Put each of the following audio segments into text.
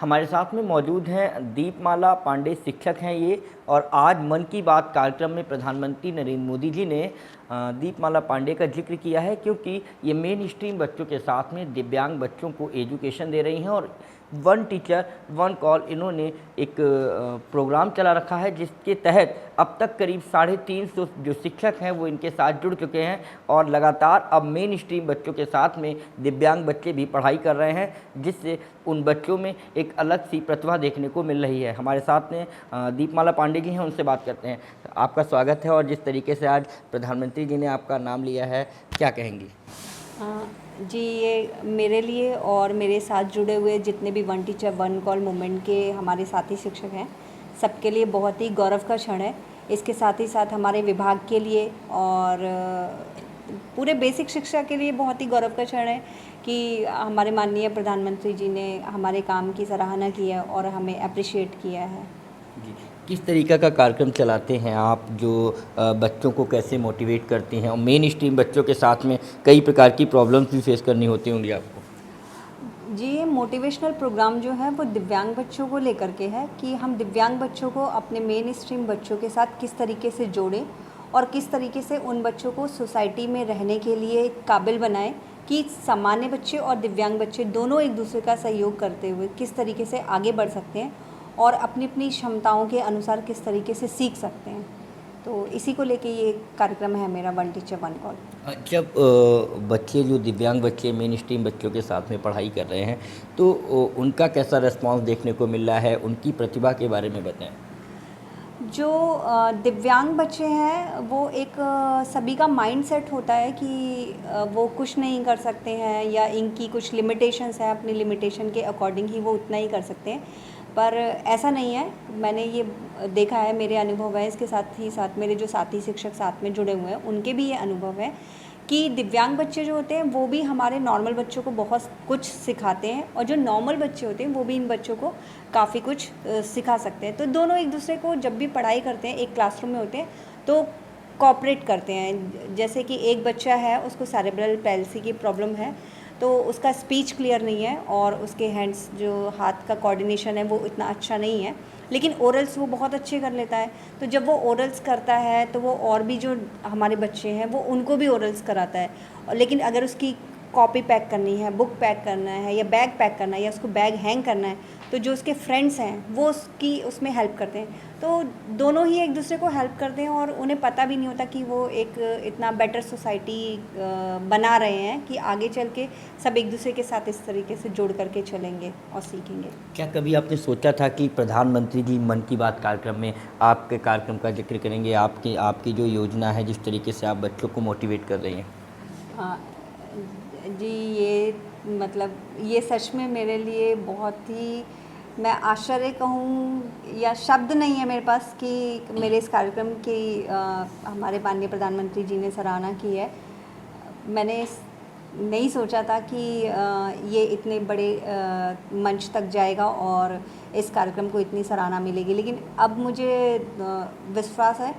हमारे साथ में मौजूद हैं दीपमाला पांडे, शिक्षक हैं ये। और आज मन की बात कार्यक्रम में प्रधानमंत्री नरेंद्र मोदी जी ने दीपमाला पांडे का जिक्र किया है, क्योंकि ये मेन स्ट्रीम बच्चों के साथ में दिव्यांग बच्चों को एजुकेशन दे रही हैं। और वन टीचर वन कॉल इन्होंने एक प्रोग्राम चला रखा है, जिसके तहत अब तक करीब 350 जो शिक्षक हैं वो इनके साथ जुड़ चुके हैं। और लगातार अब मेन स्ट्रीम बच्चों के साथ में दिव्यांग बच्चे भी पढ़ाई कर रहे हैं, जिससे उन बच्चों में एक अलग सी प्रतिभा देखने को मिल रही है। हमारे साथ में दीपमाला पांडे जी हैं, उनसे बात करते हैं। आपका स्वागत है। और जिस तरीके से आज प्रधानमंत्री जी ने आपका नाम लिया है, क्या कहेंगी? जी, ये मेरे लिए और मेरे साथ जुड़े हुए जितने भी one teacher one call movement के हमारे साथी शिक्षक हैं, सबके लिए बहुत ही गौरव का क्षण है। इसके साथ ही साथ हमारे विभाग के लिए और पूरे बेसिक शिक्षा के लिए बहुत ही गौरव का क्षण है कि हमारे माननीय प्रधानमंत्री जी ने हमारे काम की सराहना की है और हमें अप्रिशिएट किया है। जी, किस तरीक़े का कार्यक्रम चलाते हैं आप, जो बच्चों को कैसे मोटिवेट करती हैं? और मेन स्ट्रीम बच्चों के साथ में कई प्रकार की प्रॉब्लम्स भी फेस करनी होती होंगी आपको। जी, ये मोटिवेशनल प्रोग्राम जो है वो दिव्यांग बच्चों को लेकर के है कि हम दिव्यांग बच्चों को अपने मेन स्ट्रीम बच्चों के साथ किस तरीके से जोड़ें और किस तरीके से उन बच्चों को सोसाइटी में रहने के लिए काबिल बनाएं कि सामान्य बच्चे और दिव्यांग बच्चे दोनों एक दूसरे का सहयोग करते हुए किस तरीके से आगे बढ़ सकते हैं और अपनी अपनी क्षमताओं के अनुसार किस तरीके से सीख सकते हैं। तो इसी को लेके ये कार्यक्रम है मेरा वन टीचर वन कॉल। जब बच्चे जो दिव्यांग बच्चे मेन स्ट्रीम बच्चों के साथ में पढ़ाई कर रहे हैं, तो उनका कैसा रिस्पांस देखने को मिल रहा है? उनकी प्रतिभा के बारे में बताएं। जो दिव्यांग बच्चे हैं वो एक सभी का माइंड सेट होता है कि वो कुछ नहीं कर सकते हैं या इनकी कुछ लिमिटेशंस हैं, अपनी लिमिटेशन के अकॉर्डिंग ही वो उतना ही कर सकते हैं, पर ऐसा नहीं है। मैंने ये देखा है, मेरे अनुभव है, इसके साथ ही साथ मेरे जो साथी शिक्षक साथ में जुड़े हुए हैं उनके भी ये अनुभव है कि दिव्यांग बच्चे जो होते हैं वो भी हमारे नॉर्मल बच्चों को बहुत कुछ सिखाते हैं और जो नॉर्मल बच्चे होते हैं वो भी इन बच्चों को काफ़ी कुछ सिखा सकते हैं। तो दोनों एक दूसरे को जब भी पढ़ाई करते हैं, एक क्लासरूम में होते हैं तो कोऑपरेट करते हैं। जैसे कि एक बच्चा है, उसको सेरेब्रल पैल्सी की प्रॉब्लम है, तो उसका स्पीच क्लियर नहीं है और उसके हैंड्स जो हाथ का कोऑर्डिनेशन है वो इतना अच्छा नहीं है, लेकिन ओरल्स वो बहुत अच्छे कर लेता है। तो जब वो ओरल्स करता है तो वो और भी जो हमारे बच्चे हैं वो उनको भी ओरल्स कराता है। लेकिन अगर उसकी कॉपी पैक करनी है, बुक पैक करना है या बैग पैक करना है या उसको बैग हैंग करना है, तो जो उसके फ्रेंड्स हैं वो उसकी उसमें हेल्प करते हैं। तो दोनों ही एक दूसरे को हेल्प करते हैं और उन्हें पता भी नहीं होता कि वो एक इतना बेटर सोसाइटी बना रहे हैं कि आगे चल के सब एक दूसरे के साथ इस तरीके से जुड़ करके चलेंगे और सीखेंगे। क्या कभी आपने सोचा था कि प्रधानमंत्री जी मन की बात कार्यक्रम में आपके कार्यक्रम का जिक्र करेंगे? आपकी जो योजना है, जिस तरीके से आप बच्चों को मोटिवेट कर रही हैं। हाँ जी, ये मतलब ये सच में मेरे लिए बहुत ही, मैं आश्चर्य कहूँ या शब्द नहीं है मेरे पास कि मेरे इस कार्यक्रम की हमारे माननीय प्रधानमंत्री जी ने सराहना की है। मैंने नहीं सोचा था कि ये इतने बड़े मंच तक जाएगा और इस कार्यक्रम को इतनी सराहना मिलेगी, लेकिन अब मुझे विश्वास है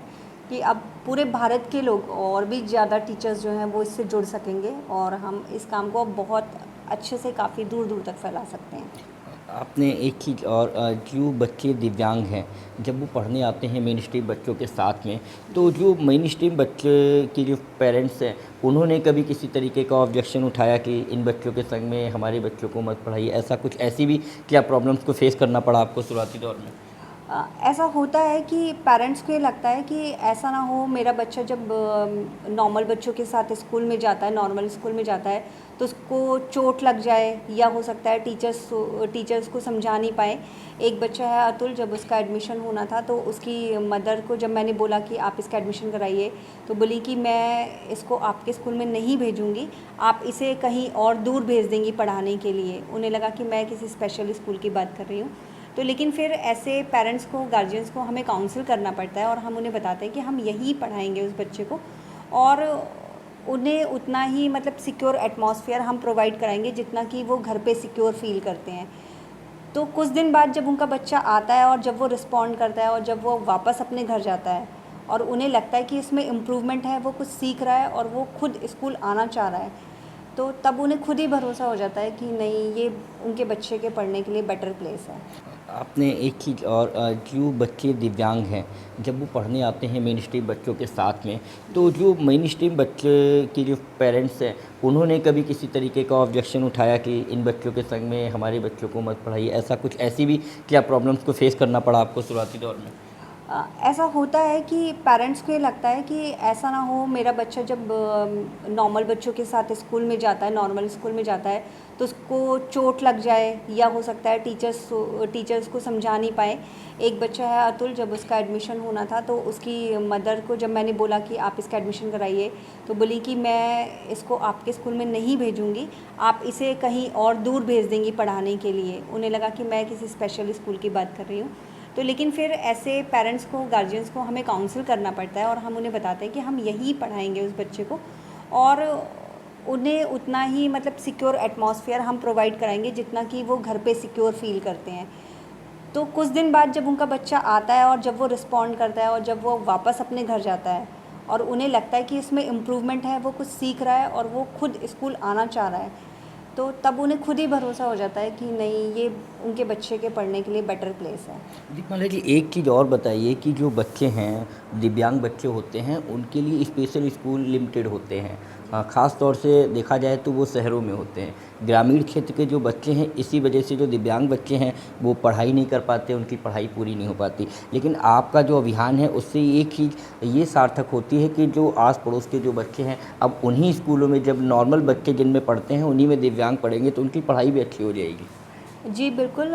कि अब पूरे भारत के लोग और भी ज़्यादा टीचर्स जो हैं वो इससे जुड़ सकेंगे और हम इस काम को अब बहुत अच्छे से काफ़ी दूर दूर तक फैला सकते हैं। आपने एक चीज़ और, जो बच्चे दिव्यांग हैं जब वो पढ़ने आते हैं मेन स्ट्रीम बच्चों के साथ में, तो जो मेन स्ट्रीम बच्चे के जो पेरेंट्स हैं उन्होंने कभी किसी तरीके का ऑब्जेक्शन उठाया कि इन बच्चों के संग में हमारे बच्चों को मत पढ़ाइए? ऐसा कुछ, ऐसी भी क्या प्रॉब्लम्स को फेस करना पड़ा आपको शुरुआती दौर में? ऐसा होता है कि पेरेंट्स को ये लगता है कि ऐसा ना हो मेरा बच्चा जब नॉर्मल बच्चों के साथ स्कूल में जाता है, नॉर्मल स्कूल में जाता है, तो उसको चोट लग जाए या हो सकता है टीचर्स को समझा नहीं पाए। एक बच्चा है अतुल, जब उसका एडमिशन होना था तो उसकी मदर को जब मैंने बोला कि आप इसका एडमिशन कराइए, तो बोली कि मैं इसको आपके स्कूल में नहीं भेजूँगी, आप इसे कहीं और दूर भेज देंगी पढ़ाने के लिए। उन्हें लगा कि मैं किसी स्पेशल स्कूल की बात कर रही हूँ। तो लेकिन फिर ऐसे पेरेंट्स को, गार्जियंस को हमें काउंसिल करना पड़ता है और हम उन्हें बताते हैं कि हम यहीं पढ़ाएंगे उस बच्चे को और उन्हें उतना ही मतलब सिक्योर एटमॉस्फेयर हम प्रोवाइड कराएंगे जितना कि वो घर पे सिक्योर फील करते हैं। तो कुछ दिन बाद जब उनका बच्चा आता है और जब वो रिस्पॉन्ड करता है और जब वो वापस अपने घर जाता है और उन्हें लगता है कि इसमें इम्प्रूवमेंट है, वो कुछ सीख रहा है और वो खुद स्कूल आना चाह रहा है, तो तब उन्हें खुद ही भरोसा हो जाता है कि नहीं, ये उनके बच्चे के पढ़ने के लिए बेटर प्लेस है। आपने एक चीज़ और जो बच्चे दिव्यांग हैं जब वो पढ़ने आते हैं मेन स्ट्रीम बच्चों के साथ में, तो जो मेन स्ट्रीम बच्चे के जो पेरेंट्स हैं उन्होंने कभी किसी तरीके का ऑब्जेक्शन उठाया कि इन बच्चों के संग में हमारे बच्चों को मत पढ़ाइए, ऐसा कुछ ऐसी भी क्या प्रॉब्लम्स को फेस करना पड़ा आपको शुरुआती दौर में? ऐसा होता है कि पेरेंट्स को ये लगता है कि ऐसा ना हो मेरा बच्चा जब नॉर्मल बच्चों के साथ स्कूल में जाता है, नॉर्मल स्कूल में जाता है, तो उसको चोट लग जाए या हो सकता है टीचर्स को समझा नहीं पाए। एक बच्चा है अतुल, जब उसका एडमिशन होना था तो उसकी मदर को जब मैंने बोला कि आप इसका एडमिशन कराइए, तो बोली कि मैं इसको आपके स्कूल में नहीं भेजूँगी, आप इसे कहीं और दूर भेज देंगी पढ़ाने के लिए। उन्हें लगा कि मैं किसी स्पेशल स्कूल की बात कर रही हूँ। तो लेकिन फिर ऐसे पेरेंट्स को, गार्जियंस को हमें काउंसिल करना पड़ता है और हम उन्हें बताते हैं कि हम यहीं पढ़ाएंगे उस बच्चे को, और उन्हें उतना ही मतलब सिक्योर एटमॉस्फेयर हम प्रोवाइड कराएंगे जितना कि वो घर पे सिक्योर फील करते हैं। तो कुछ दिन बाद जब उनका बच्चा आता है और जब वो रिस्पॉन्ड करता है और जब वो वापस अपने घर जाता है और उन्हें लगता है कि इसमें इम्प्रूवमेंट है, वो कुछ सीख रहा है और वो खुद स्कूल आना चाह रहा है, तो तब उन्हें खुद ही भरोसा हो जाता है कि नहीं, ये उनके बच्चे के पढ़ने के लिए बेटर प्लेस है। दीपमाला जी, एक चीज़ और बताइए कि जो बच्चे हैं, दिव्यांग बच्चे होते हैं, उनके लिए स्पेशल स्कूल लिमिटेड होते हैं। ख़ास तौर से देखा जाए तो वो शहरों में होते हैं। ग्रामीण क्षेत्र के जो बच्चे हैं, इसी वजह से जो दिव्यांग बच्चे हैं वो पढ़ाई नहीं कर पाते, उनकी पढ़ाई पूरी नहीं हो पाती। लेकिन आपका जो अभियान है उससे एक चीज़ ये सार्थक होती है कि जो आस पड़ोस के जो बच्चे हैं, अब उन्हीं स्कूलों में जब नॉर्मल बच्चे जिनमें पढ़ते हैं उन्हीं में दिव्यांग पढ़ेंगे तो उनकी पढ़ाई भी अच्छी हो जाएगी। जी बिल्कुल,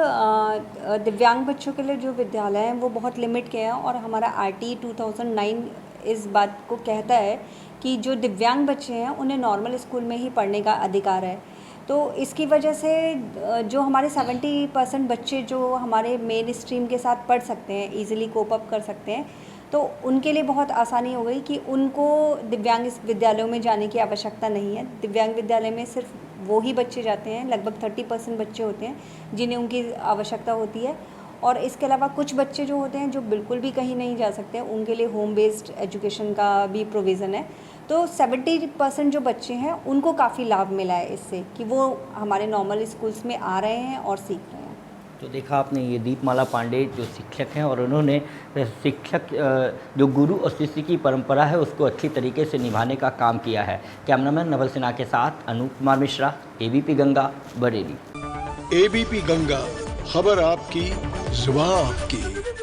दिव्यांग बच्चों के लिए जो विद्यालय हैं वो बहुत लिमिट के हैं, और हमारा आरटी 2009 इस बात को कहता है कि जो दिव्यांग बच्चे हैं उन्हें नॉर्मल स्कूल में ही पढ़ने का अधिकार है। तो इसकी वजह से जो हमारे 70% बच्चे जो हमारे मेन स्ट्रीम के साथ पढ़ सकते हैं, ईज़िली कोप अप कर सकते हैं, तो उनके लिए बहुत आसानी हो गई कि उनको दिव्यांग इस विद्यालयों में जाने की आवश्यकता नहीं है। दिव्यांग विद्यालय में सिर्फ वो ही बच्चे जाते हैं, लगभग 30% बच्चे होते हैं जिन्हें उनकी आवश्यकता होती है, और इसके अलावा कुछ बच्चे जो होते हैं जो बिल्कुल भी कहीं नहीं जा सकते, उनके लिए होम बेस्ड एजुकेशन का भी प्रोविज़न है। तो 70% जो बच्चे हैं उनको काफ़ी लाभ मिला है इससे कि वो हमारे नॉर्मल स्कूल्स में आ रहे हैं और सीख रहे हैं। तो देखा आपने, ये दीपमाला पांडे जो शिक्षक हैं और उन्होंने शिक्षक जो गुरु और शिष्य की परंपरा है उसको अच्छी तरीके से निभाने का काम किया है। कैमरामैन नवल सिन्हा के साथ अनूप कुमार मिश्रा, एबीपी गंगा, बरेली। एबीपी गंगा, खबर आपकी, जुबान आपकी।